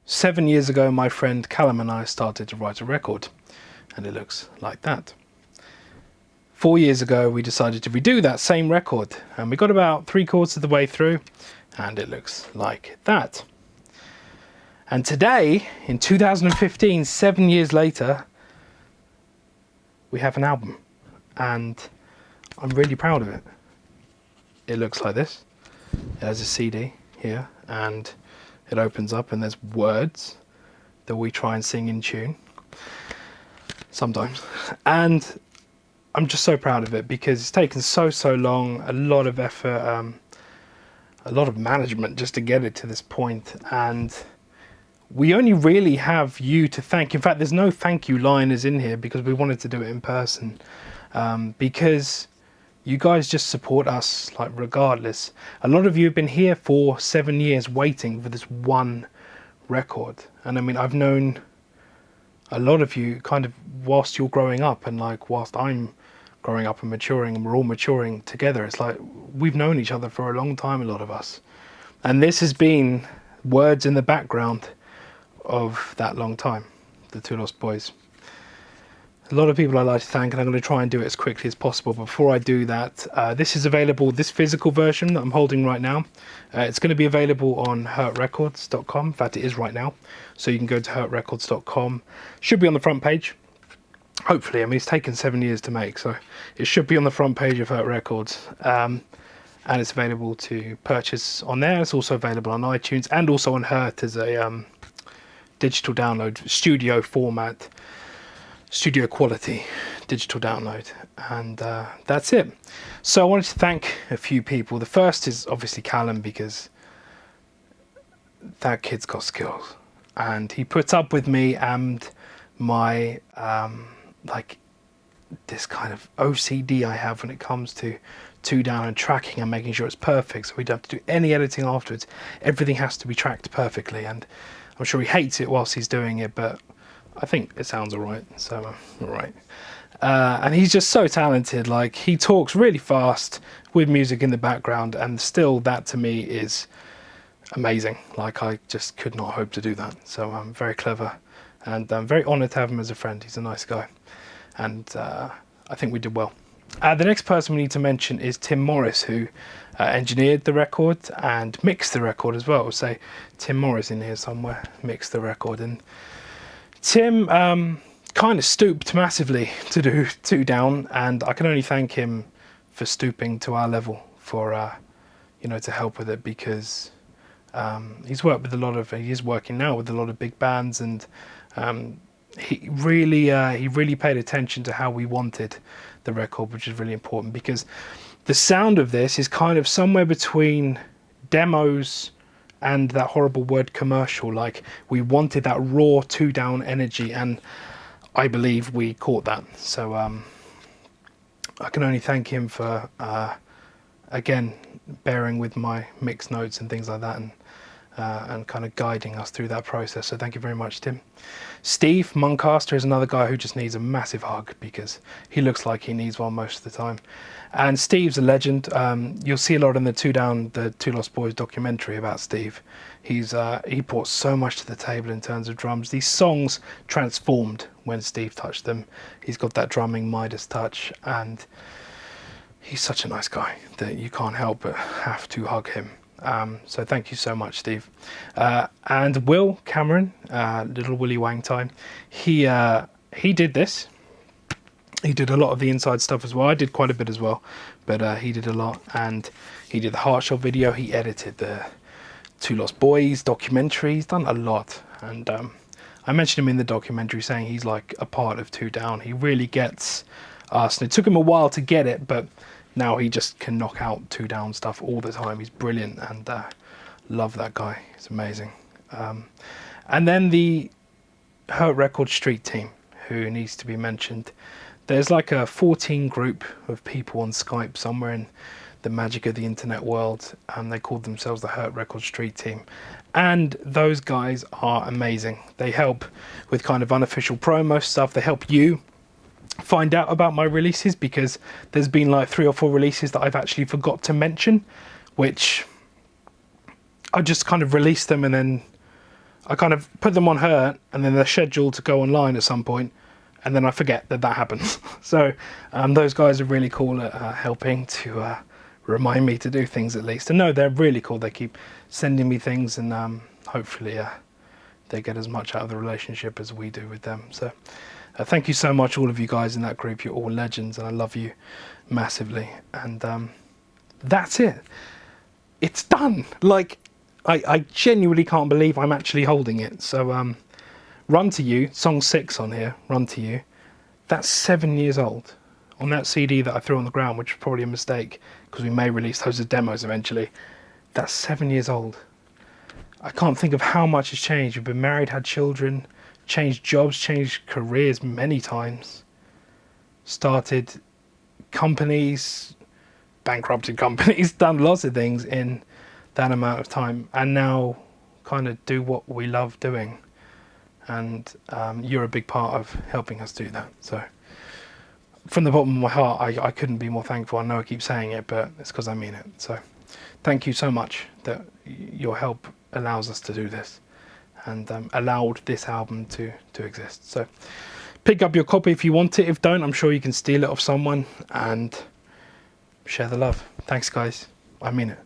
7 years ago, my friend Callum and I started to write a record, and it looks like that. 4 years ago, we decided to redo that same record, and we got about 3/4 of the way through, and it looks like that. And today, in 2015, 7 years later, we have an album, and I'm really proud of it. It looks like this. It has a CD here, and it opens up, and there's words that we try and sing in tune sometimes. And I'm just so proud of it because it's taken so long, a lot of effort, a lot of management just to get it to this point. And we only really have you to thank. In fact, there's no thank you liners in here because we wanted to do it in person, because you guys just support us, like, regardless. A lot of you have been here for 7 years waiting for this one record. And I mean, I've known a lot of you kind of whilst you're growing up, and like whilst I'm growing up and maturing, and we're all maturing together. It's like we've known each other for a long time, a lot of us. And this has been words in the background of that long time, the Two Lost Boys. A lot of people I'd like to thank, and I'm going to try and do it as quickly as possible. Before I do that, this is available, this physical version that I'm holding right now. It's going to be available on hurtrecords.com. In fact, it is right now. So you can go to hurtrecords.com. Should be on the front page. Hopefully. I mean, it's taken 7 years to make, so it should be on the front page of Hurt Records. And it's available to purchase on there. It's also available on iTunes and also on Hurt as a digital download, studio format, studio quality digital download. And that's it. So I wanted to thank a few people. The first is obviously Callum, because that kid's got skills, and he puts up with me and my like this kind of OCD I have when it comes to two down and tracking and making sure it's perfect, so we don't have to do any editing afterwards. Everything has to be tracked perfectly, and I'm sure he hates it whilst he's doing it, but I think it sounds alright, so alright. And he's just so talented. Like, he talks really fast with music in the background, and still that to me is amazing. Like, I just could not hope to do that. So I'm very clever, and I'm very honoured to have him as a friend. He's a nice guy, and I think we did well. The next person we need to mention is Tim Morris, who engineered the record and mixed the record as well. We'll say Tim Morris in here somewhere, mixed the record. And Tim kind of stooped massively to do Two Down, and I can only thank him for stooping to our level for, to help with it, because he's worked with he is working now with a lot of big bands, and he really paid attention to how we wanted the record, which is really important, because the sound of this is kind of somewhere between demos and that horrible word commercial. Like, we wanted that raw Two Down energy, and I believe we caught that. So I can only thank him for again bearing with my mix notes and things like that, and kind of guiding us through that process. So thank you very much, Tim. Steve Muncaster is another guy who just needs a massive hug, because he looks like he needs one most of the time. And Steve's a legend. You'll see a lot in the the Two Lost Boys documentary about Steve. He brought so much to the table in terms of drums. These songs transformed when Steve touched them. He's got that drumming Midas touch, and he's such a nice guy that you can't help but have to hug him. So thank you so much, Steve. And Will Cameron, Little Willy Wang Time, he did this. He did a lot of the inside stuff as well. I did quite a bit as well, but he did a lot, and he did the Heartshot video. He edited the Two Lost Boys documentary. He's done a lot, and I mentioned him in the documentary, saying he's like a part of Two Down. He really gets us, and it took him a while to get it, but now he just can knock out Two Down stuff all the time. He's brilliant, and love that guy. He's amazing. And then the Hurt Records Street team, who needs to be mentioned. There's like a 14 group of people on Skype somewhere in the magic of the internet world, and they called themselves the Hurt Records Street team. And those guys are amazing. They help with kind of unofficial promo stuff. They help you find out about my releases, because there's been like 3 or 4 releases that I've actually forgot to mention, which I just kind of released them, and then I kind of put them on her, and then they're scheduled to go online at some point, and then I forget that happens. So those guys are really cool at helping to remind me to do things at least. And no, they're really cool. They keep sending me things, and hopefully they get as much out of the relationship as we do with them. So thank you so much, all of you guys in that group. You're all legends, and I love you massively. And that's it. It's done. Like, I genuinely can't believe I'm actually holding it. So Run to You, song 6 on here, Run to You, that's 7 years old. On that CD that I threw on the ground, which was probably a mistake, because we may release those as demos eventually, that's 7 years old. I can't think of how much has changed. We've been married, had children, changed jobs, changed careers many times, started companies, bankrupted companies, done lots of things in that amount of time, and now kind of do what we love doing. And you're a big part of helping us do that. So from the bottom of my heart, I couldn't be more thankful. I know I keep saying it, but it's because I mean it. So thank you so much that your help allows us to do this, and allowed this album to exist. So pick up your copy if you want it. If don't, I'm sure you can steal it off someone, and share the love. Thanks guys, I mean it.